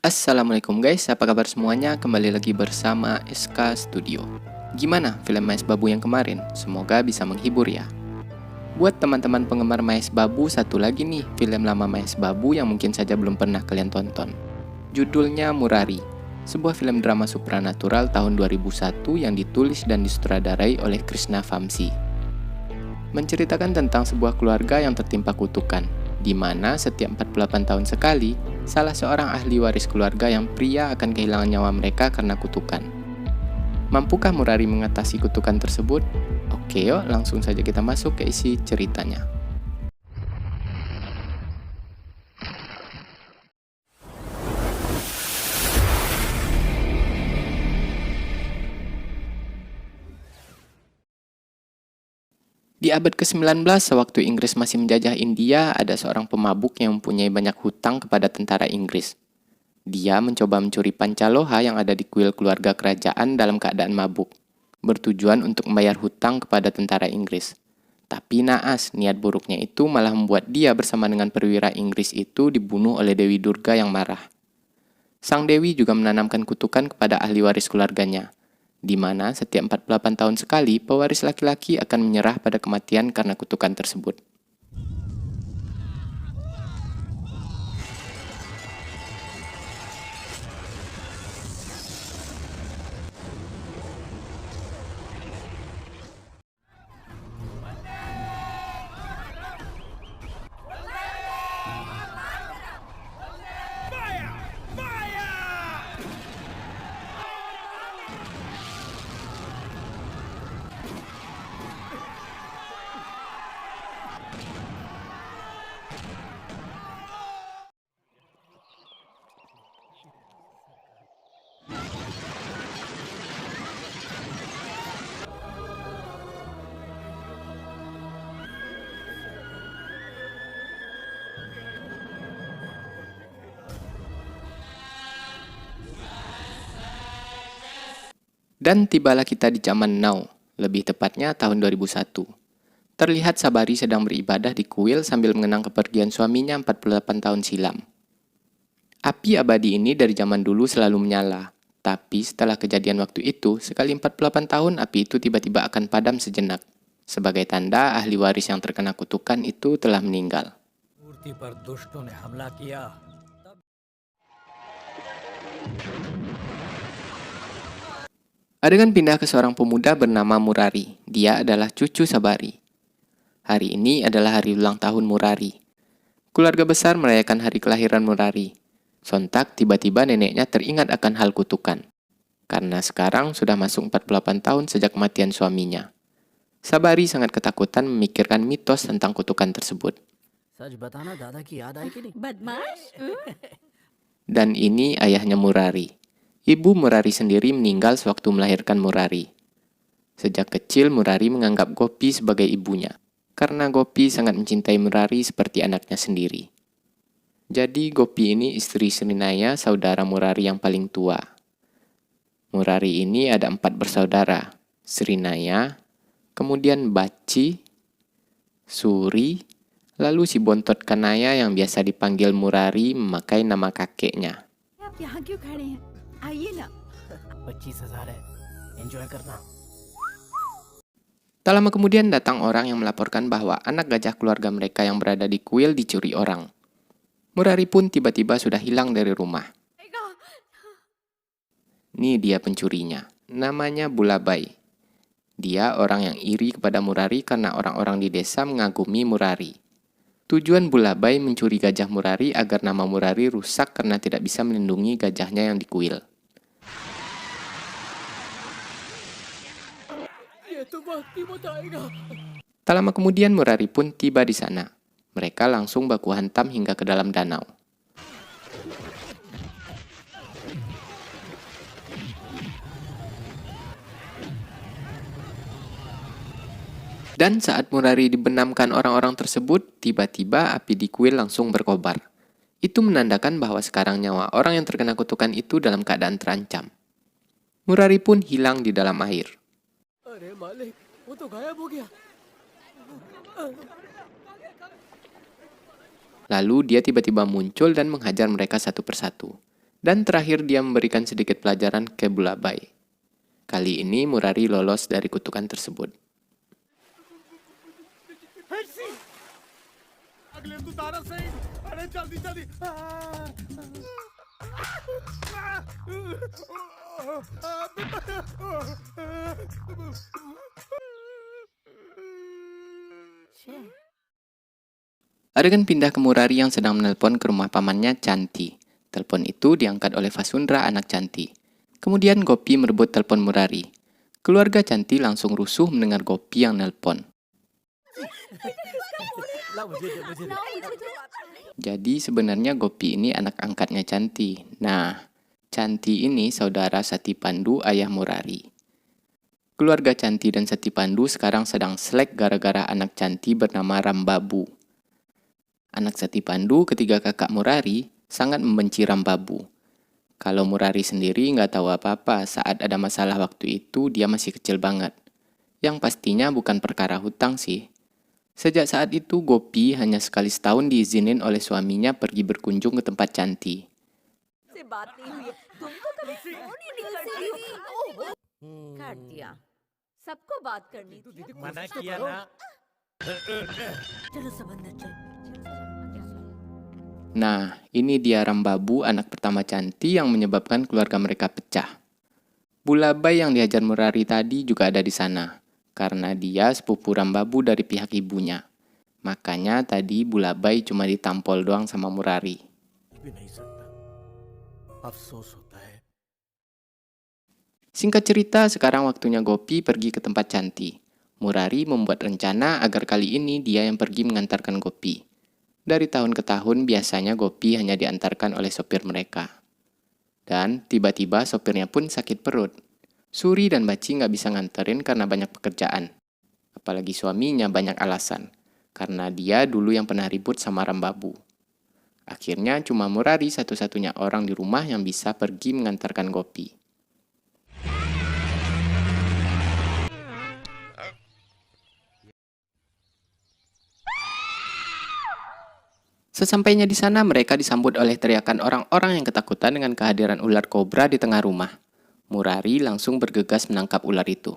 Assalamualaikum guys, apa kabar semuanya? Kembali lagi bersama SK Studio. Gimana film Maes Babu yang kemarin? Semoga bisa menghibur ya. Buat teman-teman penggemar Maes Babu, satu lagi nih film lama Maes Babu yang mungkin saja belum pernah kalian tonton. Judulnya Murari, sebuah film drama supranatural tahun 2001 yang ditulis dan disutradarai oleh Krishna Vamsi. Menceritakan tentang sebuah keluarga yang tertimpa kutukan, di mana setiap 48 tahun sekali, salah seorang ahli waris keluarga yang pria akan kehilangan nyawa mereka karena kutukan. Mampukah Murari mengatasi kutukan tersebut? Oke yuk, langsung saja kita masuk ke isi ceritanya. Di abad ke-19, sewaktu Inggris masih menjajah India, ada seorang pemabuk yang mempunyai banyak hutang kepada tentara Inggris. Dia mencoba mencuri pancaloha yang ada di kuil keluarga kerajaan dalam keadaan mabuk, bertujuan untuk membayar hutang kepada tentara Inggris. Tapi naas, niat buruknya itu malah membuat dia bersama dengan perwira Inggris itu dibunuh oleh Dewi Durga yang marah. Sang Dewi juga menanamkan kutukan kepada ahli waris keluarganya, di mana setiap 48 tahun sekali pewaris laki-laki akan menyerah pada kematian karena kutukan tersebut. Dan tibalah kita di zaman now, lebih tepatnya tahun 2001. Terlihat Sabari sedang beribadah di kuil sambil mengenang kepergian suaminya 48 tahun silam. Api abadi ini dari zaman dulu selalu menyala, tapi setelah kejadian waktu itu, sekali 48 tahun api itu tiba-tiba akan padam sejenak. Sebagai tanda ahli waris yang terkena kutukan itu telah meninggal. Adegan pindah ke seorang pemuda bernama Murari. Dia adalah cucu Sabari. Hari ini adalah hari ulang tahun Murari. Keluarga besar merayakan hari kelahiran Murari. Sontak tiba-tiba neneknya teringat akan hal kutukan. Karena sekarang sudah masuk 48 tahun sejak kematian suaminya. Sabari sangat ketakutan memikirkan mitos tentang kutukan tersebut. Dan ini ayahnya Murari. Ibu Murari sendiri meninggal sewaktu melahirkan Murari. Sejak kecil Murari menganggap Gopi sebagai ibunya, karena Gopi sangat mencintai Murari seperti anaknya sendiri. Jadi Gopi ini istri Srinaya, saudara Murari yang paling tua. Murari ini ada 4 bersaudara, Srinaya, kemudian Baci, Suri, lalu si bontot Kanaya yang biasa dipanggil Murari memakai nama kakeknya. Tak lama kemudian datang orang yang melaporkan bahwa anak gajah keluarga mereka yang berada di kuil dicuri orang. Murari pun tiba-tiba sudah hilang dari rumah. Nih dia pencurinya, namanya Bulabai. Dia orang yang iri kepada Murari karena orang-orang di desa mengagumi Murari. Tujuan Bulabai mencuri gajah Murari agar nama Murari rusak karena tidak bisa melindungi gajahnya yang di kuil. Tak lama kemudian Murari pun tiba di sana. Mereka langsung baku hantam hingga ke dalam danau. Dan saat Murari dibenamkan orang-orang tersebut, tiba-tiba api di kuil langsung berkobar. Itu menandakan bahwa sekarang nyawa orang yang terkena kutukan itu dalam keadaan terancam. Murari pun hilang di dalam air. Lalu dia tiba-tiba muncul dan menghajar mereka satu persatu. Dan terakhir dia memberikan sedikit pelajaran ke Bulabai. Kali ini Murari lolos dari kutukan tersebut. Adegan pindah ke Murari yang sedang menelpon ke rumah pamannya Canti. Telepon itu diangkat oleh Vasundra, anak Canti. Kemudian Gopi merebut telepon Murari. Keluarga Canti langsung rusuh mendengar Gopi yang nelpon. Jadi sebenarnya Gopi ini anak angkatnya Canti. Nah, Canti ini saudara Sati Pandu, ayah Murari. Keluarga Canti dan Sati Pandu sekarang sedang selek gara-gara anak Canti bernama Rambabu. Anak Sati Pandu, ketiga kakak Murari, sangat membenci Rambabu. Kalau Murari sendiri nggak tahu apa-apa saat ada masalah waktu itu dia masih kecil banget. Yang pastinya bukan perkara hutang sih. Sejak saat itu Gopi hanya sekali setahun diizinin oleh suaminya pergi berkunjung ke tempat Canti. Nah, ini dia Rambabu, anak pertama Canti yang menyebabkan keluarga mereka pecah. Bulabai yang diajar Murari tadi juga ada di sana, karena dia sepupu Rambabu dari pihak ibunya. Makanya tadi Bulabai cuma ditampol doang sama Murari. Singkat cerita, sekarang waktunya Gopi pergi ke tempat Canti. Murari membuat rencana agar kali ini dia yang pergi mengantarkan Gopi. Dari tahun ke tahun, biasanya Gopi hanya diantarkan oleh sopir mereka. Dan tiba-tiba sopirnya pun sakit perut. Suri dan Baci nggak bisa nganterin karena banyak pekerjaan. Apalagi suaminya banyak alasan, karena dia dulu yang pernah ribut sama Rambabu. Akhirnya cuma Murari satu-satunya orang di rumah yang bisa pergi mengantarkan Gopi. Sesampainya di sana, mereka disambut oleh teriakan orang-orang yang ketakutan dengan kehadiran ular kobra di tengah rumah. Murari langsung bergegas menangkap ular itu.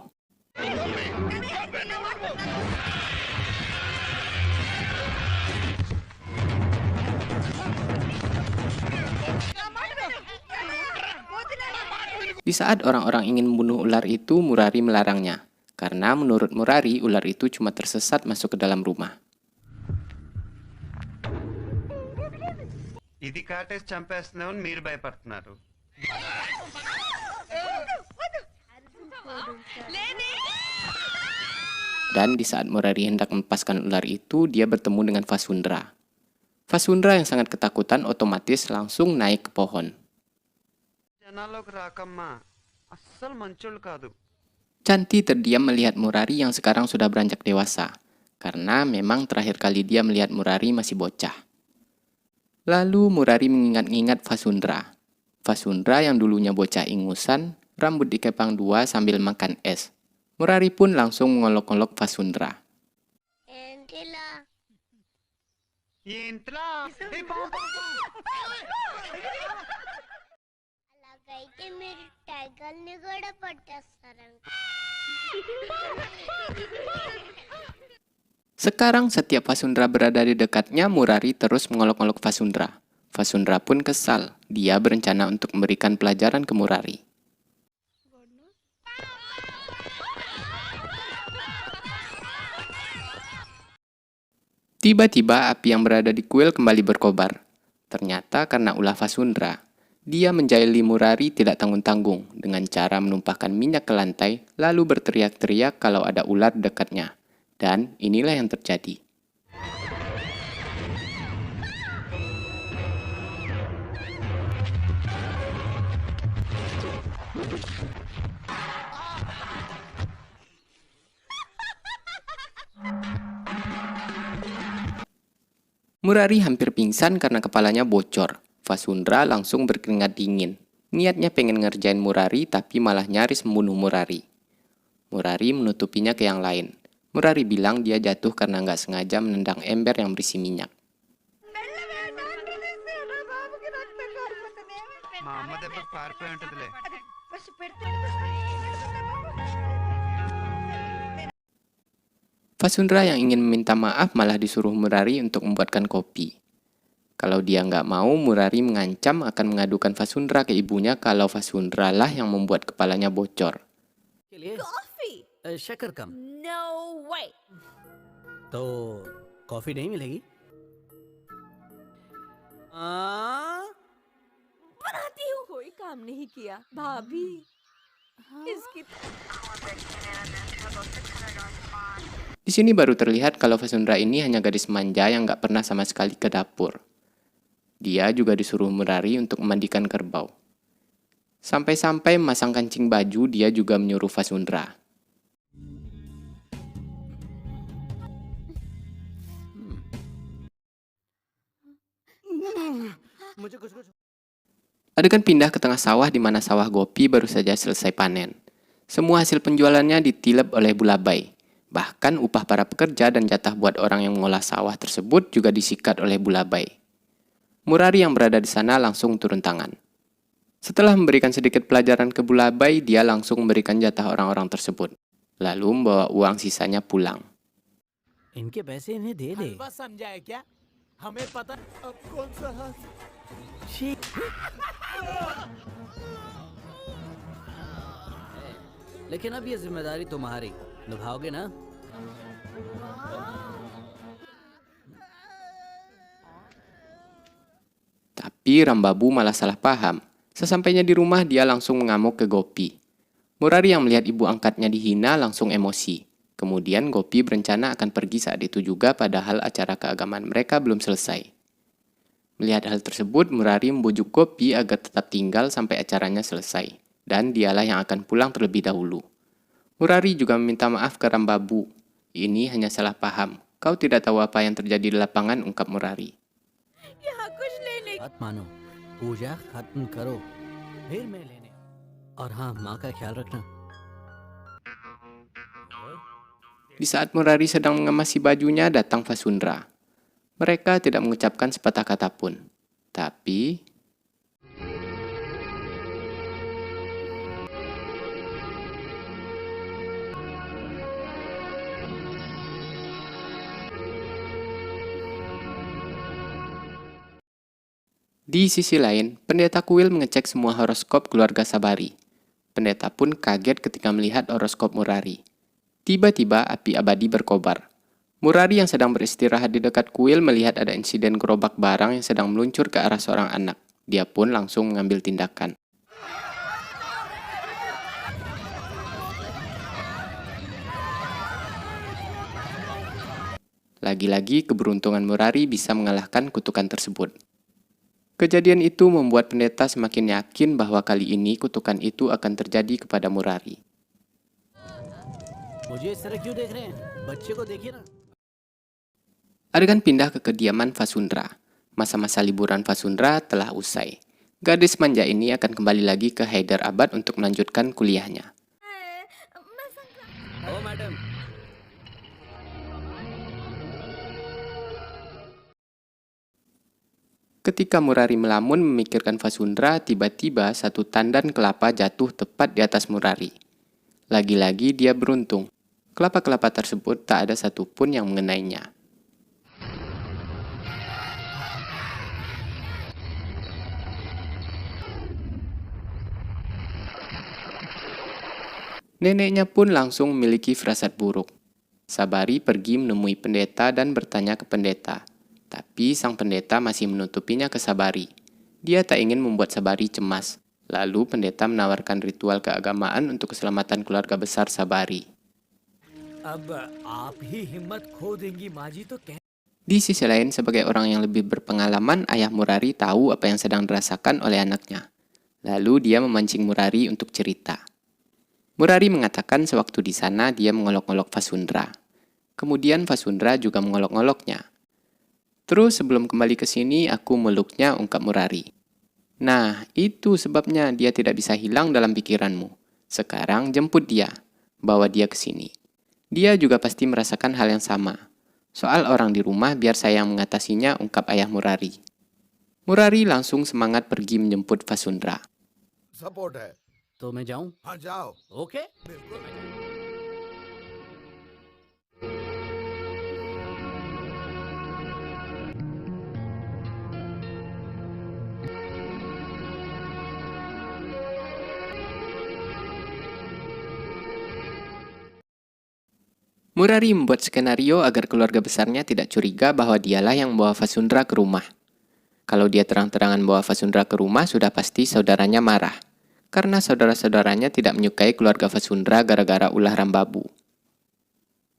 Di saat orang-orang ingin membunuh ular itu, Murari melarangnya. Karena menurut Murari, ular itu cuma tersesat masuk ke dalam rumah. ఇది కాటేసి చంపేస్తున్నామని మీరు భయపడుతున్నారు. Dan di saat Murari hendak melepaskan ular itu, dia bertemu dengan Vasundra. Vasundra yang sangat ketakutan otomatis langsung naik ke pohon. జనాల్లోకి రాకమ్మా, అస్సలు మంచోళ్ళు కాదు. Canti terdiam melihat Murari yang sekarang sudah beranjak dewasa, karena memang terakhir kali dia melihat Murari masih bocah. Lalu Murari mengingat-ingat Vasundra. Vasundra yang dulunya bocah ingusan, rambut dikepang dua sambil makan es. Murari pun langsung mengolok-olok Vasundra. ఏంట్రా? అలాగైతే మీరు టైగర్ని కూడా పట్టేస్తారంట. Sekarang setiap Vasundra berada di dekatnya, Murari terus mengolok-olok Vasundra. Vasundra pun kesal. Dia berencana untuk memberikan pelajaran ke Murari. Tiba-tiba api yang berada di kuil kembali berkobar. Ternyata karena ulah Vasundra. Dia menjahili Murari tidak tanggung-tanggung dengan cara menumpahkan minyak ke lantai lalu berteriak-teriak kalau ada ular di dekatnya. Dan inilah yang terjadi. Murari hampir pingsan karena kepalanya bocor. Vasundra langsung berkeringat dingin. Niatnya pengen ngerjain Murari tapi malah nyaris membunuh Murari. Murari menutupinya ke yang lain. Murari bilang dia jatuh karena nggak sengaja menendang ember yang berisi minyak. పారిపోయి ఉంటుందిలే. Fasundra yang ingin meminta maaf malah disuruh Murari untuk membuatkan kopi. Kalau dia nggak mau, Murari mengancam akan mengadukan Fasundra ke ibunya kalau Fasundra lah yang membuat kepalanya bocor. के लिए कॉफी शक्कर कम नो वे तो कॉफी नहीं मिलेगी बनाती हूँ कोई काम नहीं किया भाभी इसकी Di sini baru terlihat kalau Fasundra ini hanya gadis manja yang nggak pernah sama sekali ke dapur. Dia juga disuruh Murari untuk memandikan kerbau. Sampai-sampai memasang kancing baju, dia juga menyuruh Fasundra. मुझे कुछ कुछ Adegan pindah ke tengah sawah di mana sawah Gopi baru saja selesai panen. Semua hasil penjualannya ditilep oleh Bulabai. Bahkan upah para pekerja dan jatah buat orang yang mengolah sawah tersebut juga disikat oleh Bulabai. Murari yang berada di sana langsung turun tangan. Setelah memberikan sedikit pelajaran ke Bulabai, dia langsung memberikan jatah orang-orang tersebut. Lalu membawa uang sisanya pulang. इनके पैसे इन्हें दे दे हलवा समझा है क्या? हमें पता अब कौन सा हाथ छी। लेकिन अब ये जिम्मेदारी तुम्हारी निभाओगे ना Tapi Rambabu malah salah paham. Sesampainya di rumah, dia langsung mengamuk ke Gopi. Murari yang melihat ibu angkatnya dihina langsung emosi. Kemudian Gopi berencana akan pergi saat itu juga padahal acara keagamaan mereka belum selesai. Melihat hal tersebut, Murari membujuk Gopi agar tetap tinggal sampai acaranya selesai. Dan dialah yang akan pulang terlebih dahulu. Murari juga meminta maaf ke Rambabu. Ini hanya salah paham. Kau tidak tahu apa yang terjadi di lapangan, ungkap Murari. यहाँ कुछ लेने बात मानो पूजा खत्म करो फिर मैं लेने और हाँ माँ का ख्याल रखना Di saat Murari sedang mengemasi bajunya, datang Fasundra. Mereka tidak mengucapkan sepatah kata pun. Tapi di sisi lain, Pendeta Kuil mengecek semua horoskop keluarga Sabari. Pendeta pun kaget ketika melihat horoskop Murari. Tiba-tiba api abadi berkobar. Murari yang sedang beristirahat di dekat kuil melihat ada insiden gerobak barang yang sedang meluncur ke arah seorang anak. Dia pun langsung mengambil tindakan. Lagi-lagi keberuntungan Murari bisa mengalahkan kutukan tersebut. Kejadian itu membuat pendeta semakin yakin bahwa kali ini kutukan itu akan terjadi kepada Murari. मुझे इस तरह क्यों देख रहे हैं बच्चे को देखिए ना Adegan pindah ke kediaman Fasundra. Masa-masa liburan Fasundra telah usai. Gadis manja ini akan kembali lagi ke Hyderabad untuk melanjutkan kuliahnya. मैं संक्रांत ओ madam Ketika Murari melamun memikirkan Fasundra, tiba-tiba satu tandan kelapa jatuh tepat di atas Murari. Lagi-lagi dia beruntung. Kelapa-kelapa tersebut tak ada satupun yang mengenainya. Neneknya pun langsung memiliki firasat buruk. Sabari pergi menemui pendeta dan bertanya ke pendeta. Tapi sang pendeta masih menutupinya ke Sabari. Dia tak ingin membuat Sabari cemas. Lalu pendeta menawarkan ritual keagamaan untuk keselamatan keluarga besar Sabari. अब आप ही हिम्मत खो देंगी माँ जी तो कह Di sisi lain, sebagai orang yang lebih berpengalaman, ayah Murari tahu apa yang sedang dirasakan oleh anaknya. Lalu dia memancing Murari untuk cerita. Murari mengatakan sewaktu di sana dia mengolok-olok Fasundra. Kemudian Fasundra juga mengolok-oloknya. Terus sebelum kembali ke sini, aku meluknya, ungkap Murari. Nah, itu sebabnya dia tidak bisa hilang dalam pikiranmu. Sekarang jemput dia. Bawa dia ke sini. Dia juga pasti merasakan hal yang sama. Soal orang di rumah, biar saya yang mengatasinya, ungkap ayah Murari. Murari langsung semangat pergi menjemput Fasundra. Support है। तो मैं जाऊं? हाँ जाओ। ओके। बिल्कुल। Murari membuat skenario agar keluarga besarnya tidak curiga bahwa dialah yang membawa Vasundra ke rumah. Kalau dia terang-terangan bawa Vasundra ke rumah, sudah pasti saudaranya marah. Karena saudara-saudaranya tidak menyukai keluarga Vasundra gara-gara ulah Rambabu.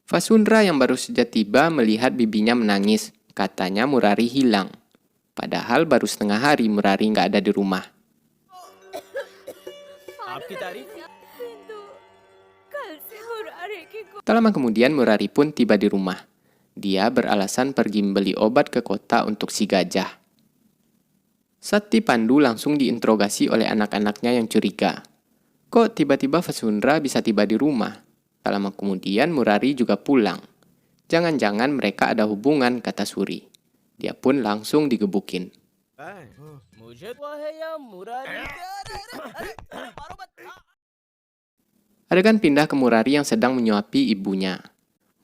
Vasundra yang baru saja tiba melihat bibinya menangis. Katanya Murari hilang. Padahal baru setengah hari Murari nggak ada di rumah. आपकी तारीफ? किंतु कल से मुरारी की Tak lama kemudian Murari pun tiba di rumah. Dia beralasan pergi membeli obat ke kota untuk si gajah. Sati Pandu langsung diinterogasi oleh anak-anaknya yang curiga. Kok tiba-tiba Vasundra bisa tiba di rumah? Tak lama kemudian Murari juga pulang. Jangan-jangan mereka ada hubungan, kata Suri. Dia pun langsung digebukin. मुझे तो है या Murari? Adegan pindah ke Murari yang sedang menyuapi ibunya.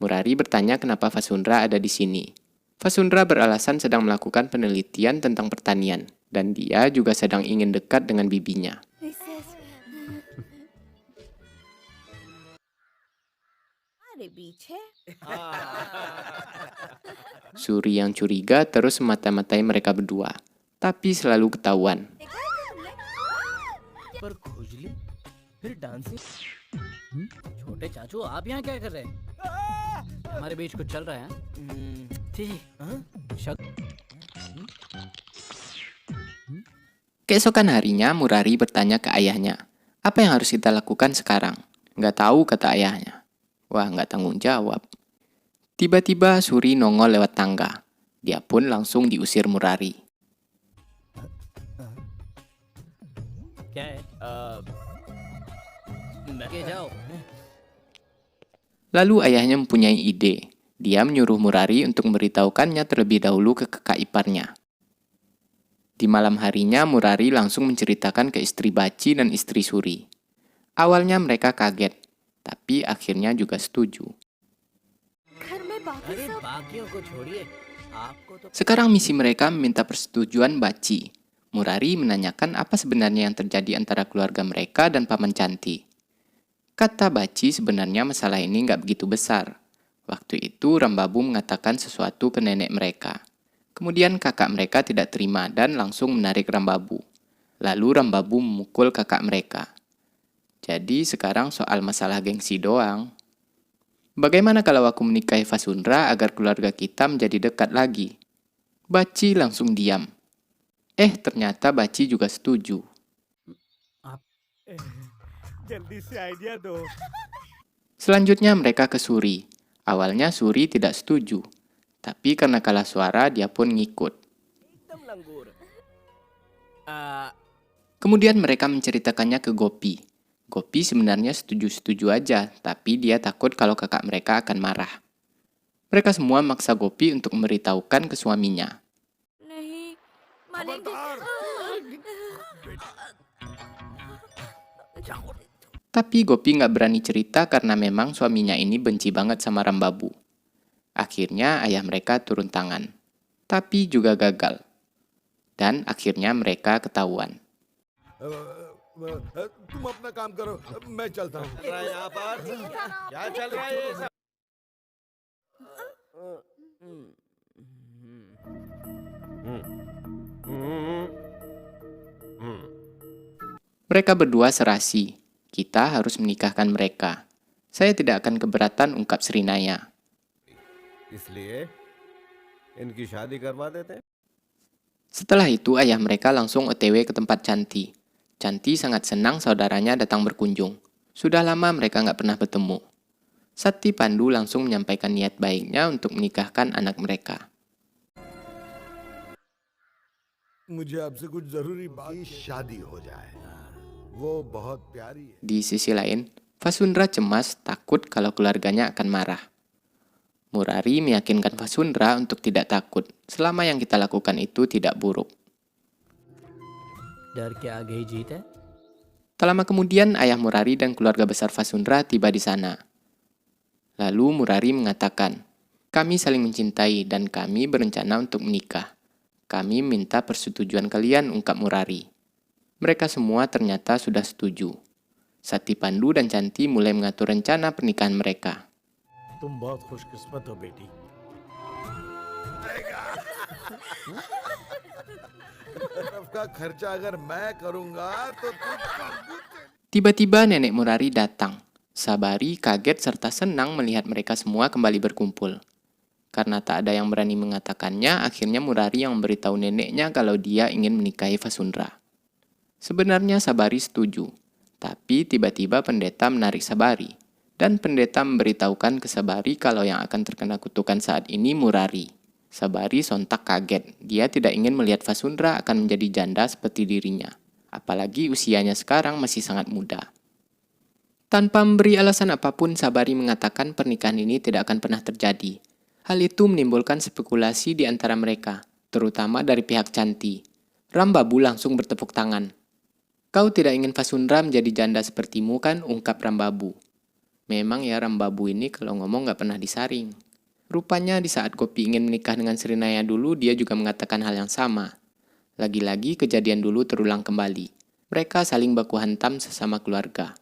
Murari bertanya kenapa Vasundra ada di sini. Vasundra beralasan sedang melakukan penelitian tentang pertanian, dan dia juga sedang ingin dekat dengan bibinya. अरे बीच है Suri yang curiga terus memata-matai mereka berdua, tapi selalu ketahuan. पर खुजली फिर डांसिंग। छोटे चाचू आप यहाँ क्या कर रहे हैं? हमारे बीच कुछ चल रहा है? ठीक। शक। Keesokan harinya, Murari bertanya ke ayahnya, apa yang harus kita lakukan sekarang? Nggak tahu, kata ayahnya. Wah, nggak tanggung jawab. Tiba-tiba Suri nongol lewat tangga. Dia pun langsung diusir Murari. क्या है? मैं जाओ। Lalu ayahnya mempunyai ide. Dia menyuruh Murari untuk memberitahukannya terlebih dahulu ke kakak iparnya. Di malam harinya, Murari langsung menceritakan ke istri Baci dan istri Suri. Awalnya mereka kaget, tapi akhirnya juga setuju. घर में बाकी अरे सब बाकियों को छोड़िए, आपको तो Sekarang misi mereka meminta persetujuan Baci. Murari menanyakan apa sebenarnya yang terjadi antara keluarga mereka dan Paman Canti. Kata Baci sebenarnya masalah ini nggak begitu besar. Waktu itu Rambabu mengatakan sesuatu ke nenek mereka. Kemudian kakak mereka tidak terima dan langsung menarik Rambabu. Lalu Rambabu memukul kakak mereka. Jadi sekarang soal masalah gengsi doang. Bagaimana kalau aku menikahi Vasundra agar keluarga kita menjadi dekat lagi? Baci langsung diam. Ternyata Baci juga setuju. जल्दी से आइडिया दो। Selanjutnya mereka ke Suri. Awalnya Suri tidak setuju. Tapi karena kalah suara, dia pun ngikut. एकदम लंगूर। Kemudian mereka menceritakannya ke Gopi. Gopi sebenarnya setuju-setuju aja, tapi dia takut kalau kakak mereka akan marah. Mereka semua maksa Gopi untuk memberitahukan ke suaminya. नहीं मानेंगे Tapi Gopi nggak berani cerita karena memang suaminya ini benci banget sama Rambabu. Akhirnya ayah mereka turun tangan. Tapi juga gagal. Dan akhirnya mereka ketahuan. तुम अपना काम करो, मैं चलता हूँ। क्या चल रहा है ये सब? Mereka berdua serasi. Kita harus menikahkan mereka. Saya tidak akan keberatan, ungkap Srinaya. इसलिए इनकी शादी करवा देते हैं। Setelah itu ayah mereka langsung OTW ke tempat Canti. Canti sangat senang saudaranya datang berkunjung. Sudah lama mereka nggak pernah bertemu. Sati Pandu langsung menyampaikan niat baiknya untuk menikahkan anak mereka. मुझे आपसे कुछ जरूरी बात की शादी हो जाए, वो बहुत प्यारी है। Di sisi lain, Vasundra cemas takut kalau keluarganya akan marah. Murari meyakinkan Vasundra untuk tidak takut selama yang kita lakukan itu tidak buruk. डर के आगे ही जीत है। Tak lama kemudian, ayah Murari dan keluarga besar Vasundra tiba di sana. Lalu Murari mengatakan, "Kami saling mencintai dan kami berencana untuk menikah. Kami minta persetujuan kalian," ungkap Murari. Mereka semua ternyata sudah setuju. Sati, Pandu, dan Canti mulai mengatur rencana pernikahan mereka. तुम बहुत खुशकिस्मत हो बेटी। सबका खर्चा अगर मैं करूंगा तो तुम Tiba-tiba nenek Murari datang. Sabari kaget serta senang melihat mereka semua kembali berkumpul. Karena tak ada yang berani mengatakannya, akhirnya Murari yang memberitahu neneknya kalau dia ingin menikahi Vasundra. Sebenarnya Sabari setuju, tapi tiba-tiba pendeta menarik Sabari. Dan pendeta memberitahukan ke Sabari kalau yang akan terkena kutukan saat ini Murari. Sabari sontak kaget. Dia tidak ingin melihat Vasundra akan menjadi janda seperti dirinya. Apalagi usianya sekarang masih sangat muda. Tanpa memberi alasan apapun, Sabari mengatakan pernikahan ini tidak akan pernah terjadi. Hal itu menimbulkan spekulasi di antara mereka, terutama dari pihak Canti. Rambabu langsung bertepuk tangan. "Kau tidak ingin Vasundra menjadi janda sepertimu kan?" ungkap Rambabu. Memang ya Rambabu ini kalau ngomong gak pernah disaring. Rupanya di saat Gopi ingin menikah dengan Srinaya dulu, dia juga mengatakan hal yang sama. Lagi-lagi kejadian dulu terulang kembali. Mereka saling baku hantam sesama keluarga.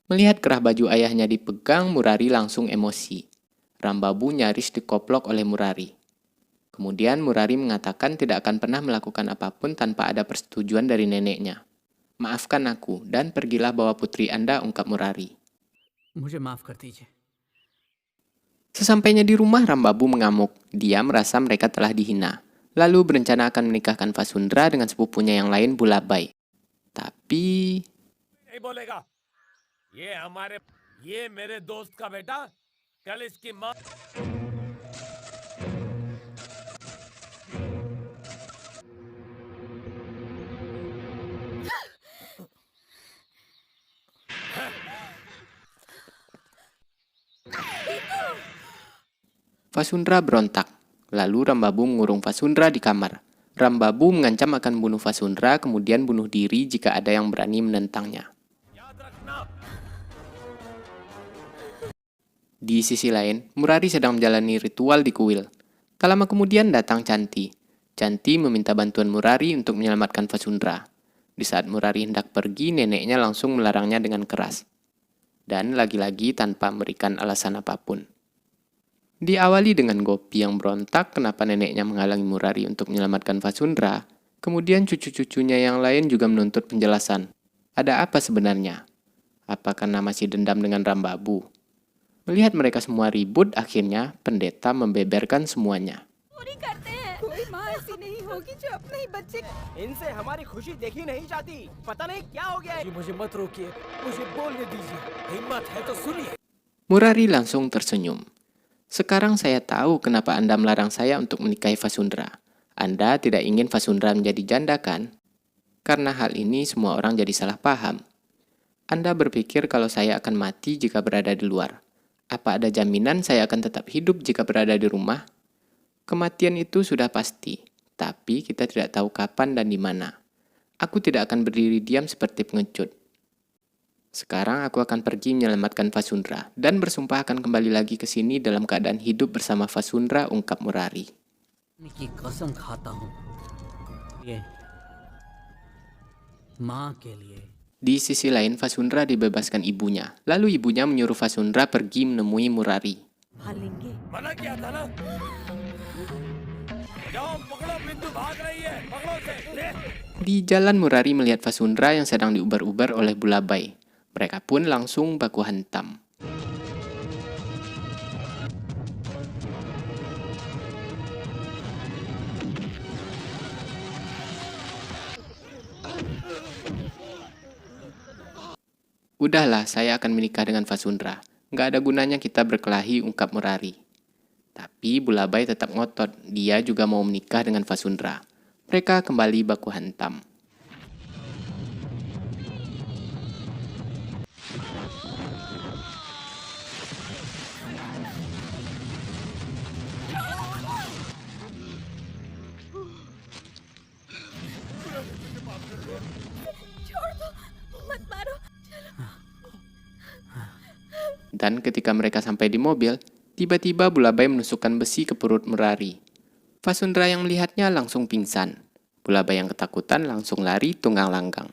Melihat kerah baju ayahnya dipegang, Murari langsung emosi. Rambabu nyaris dikoplok oleh Murari. Kemudian Murari mengatakan tidak akan pernah melakukan apapun tanpa ada persetujuan dari neneknya. "Maafkan aku dan pergilah bawa putri Anda," ungkap Murari. मुझे माफ कर दीजिए। Sesampainya di rumah, Rambabu mengamuk. Dia merasa mereka telah dihina. Lalu berencana akan menikahkan Vasundra dengan sepupunya yang lain, Bulabai. Tapi... नहीं बोलेगा। ये मेरे दोस्त का बेटा कल इसकी माँ Vasundra berontak. Lalu Rambabu mengurung Vasundra di kamar. Rambabu mengancam akan bunuh Vasundra, kemudian bunuh diri jika ada yang berani menentangnya. Di sisi lain, Murari sedang menjalani ritual di kuil. Tak lama kemudian datang Canti. Canti meminta bantuan Murari untuk menyelamatkan Vasundra. Di saat Murari hendak pergi, neneknya langsung melarangnya dengan keras. Dan lagi-lagi tanpa memberikan alasan apapun. Diawali dengan Gopi yang berontak kenapa neneknya menghalangi Murari untuk menyelamatkan Vasundra. Kemudian cucu-cucunya yang lain juga menuntut penjelasan. Ada apa sebenarnya? Apa karena masih dendam dengan Rambabu? Melihat mereka semua ribut, akhirnya pendeta membeberkan semuanya. पूरी करते हैं। कोई माँ ऐसी नहीं होगी जो अपने ही बच्चे इनसे हमारी खुशी देखी नहीं जाती। पता नहीं क्या हो गया है। मुझे मत रोकिए, मुझे बोलने दीजिए। हिम्मत है तो सुनिए। Murari langsung tersenyum. "Sekarang saya tahu kenapa Anda melarang saya untuk menikahi Vasundra. Anda tidak ingin Vasundra menjadi janda kan? Karena hal ini semua orang jadi salah paham. Anda berpikir kalau saya akan mati jika berada di luar. Apa ada jaminan saya akan tetap hidup jika berada di rumah? Kematian itu sudah pasti, tapi kita tidak tahu kapan dan di mana. Aku tidak akan berdiri diam seperti pengecut. Sekarang aku akan pergi menyelamatkan Vasundra dan bersumpah akan kembali lagi ke sini dalam keadaan hidup bersama Vasundra," ungkap Murari. की कसम खाता हूँ ये माँ के लिए। Di sisi lain, Vasundra dibebaskan ibunya. Lalu ibunya menyuruh Vasundra pergi menemui Murari. पालेंगे। मना किया था ना। जाओ पकड़ो, बिंदु भाग रही है, पकड़ो उसे। ले। Di jalan, Murari melihat Vasundra yang sedang diubar-ubar oleh Bulabai. Mereka pun langsung baku hantam. "Udahlah, saya akan menikah dengan Vasundra. Nggak ada gunanya kita berkelahi," ungkap Murari. Tapi Bulabai tetap ngotot, dia juga mau menikah dengan Vasundra. Mereka kembali baku hantam. Dan ketika mereka sampai di mobil, tiba-tiba Bulabai menusukkan besi ke perut Murari. Fasundra yang melihatnya langsung pingsan. Bulabai yang ketakutan langsung lari tunggang langgang.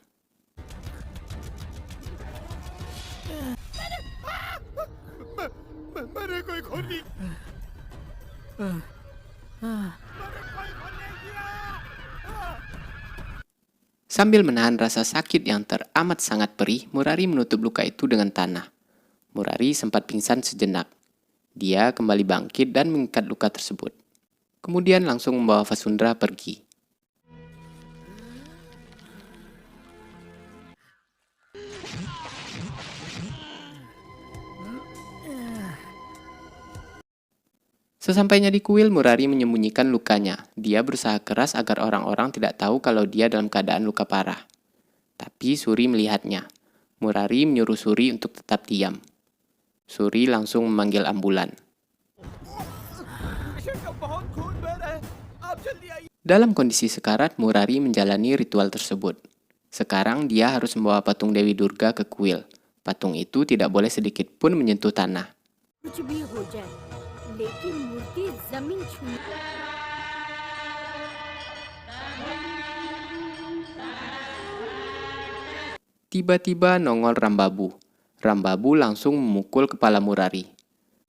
Sambil menahan rasa sakit yang teramat sangat perih, Murari menutup luka itu dengan tanah. Murari sempat pingsan sejenak. Dia kembali bangkit dan mengikat luka tersebut. Kemudian langsung membawa Fasundra pergi. Sesampainya di kuil, Murari menyembunyikan lukanya. Dia berusaha keras agar orang-orang tidak tahu kalau dia dalam keadaan luka parah. Tapi Suri melihatnya. Murari menyuruh Suri untuk tetap diam. Suri langsung memanggil ambulan. Dalam kondisi sekarat, Murari menjalani ritual tersebut. Sekarang dia harus membawa patung Dewi Durga ke kuil. Patung itu tidak boleh sedikit pun menyentuh tanah. कुछ भी हो जाए लेकिन मूर्ति जमीन छू Tiba-tiba nongol Rambabu. Rambabu langsung memukul kepala Murari.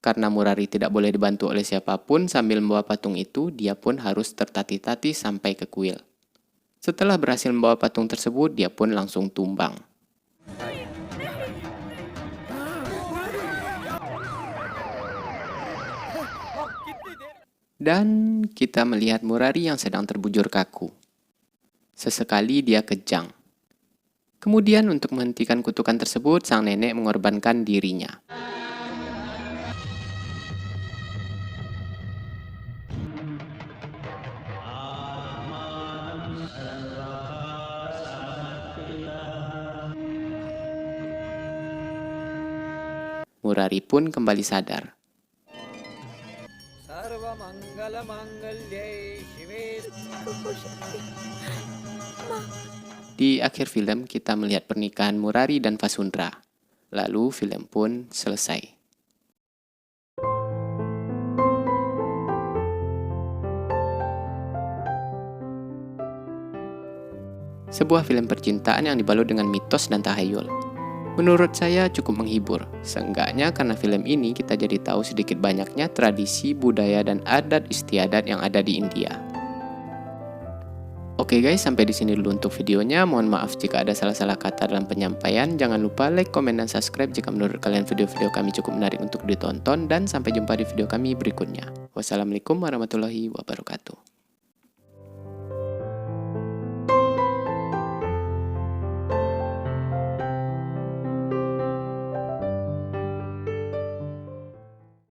Karena Murari tidak boleh dibantu oleh siapapun sambil membawa patung itu, dia pun harus tertati-tati sampai ke kuil. Setelah berhasil membawa patung tersebut, dia pun langsung tumbang. Dan kita melihat Murari yang sedang terbujur kaku. Sesekali dia kejang. Kemudian untuk menghentikan kutukan tersebut, sang nenek mengorbankan dirinya. Murari pun kembali sadar. सर्व मंगल मंगल्ये शिवे Di akhir film, kita melihat pernikahan Murari dan Fasundra. Lalu film pun selesai. Sebuah film percintaan yang dibalut dengan mitos dan tahayul. Menurut saya cukup menghibur. Seenggaknya karena film ini kita jadi tahu sedikit banyaknya tradisi, budaya, dan adat istiadat yang ada di India. Oke guys, sampai di sini dulu untuk videonya. Mohon maaf jika ada salah-salah kata dalam penyampaian. Jangan lupa like, komen, dan subscribe jika menurut kalian video-video kami cukup menarik untuk ditonton. Dan sampai jumpa di video kami berikutnya. Wassalamualaikum warahmatullahi wabarakatuh.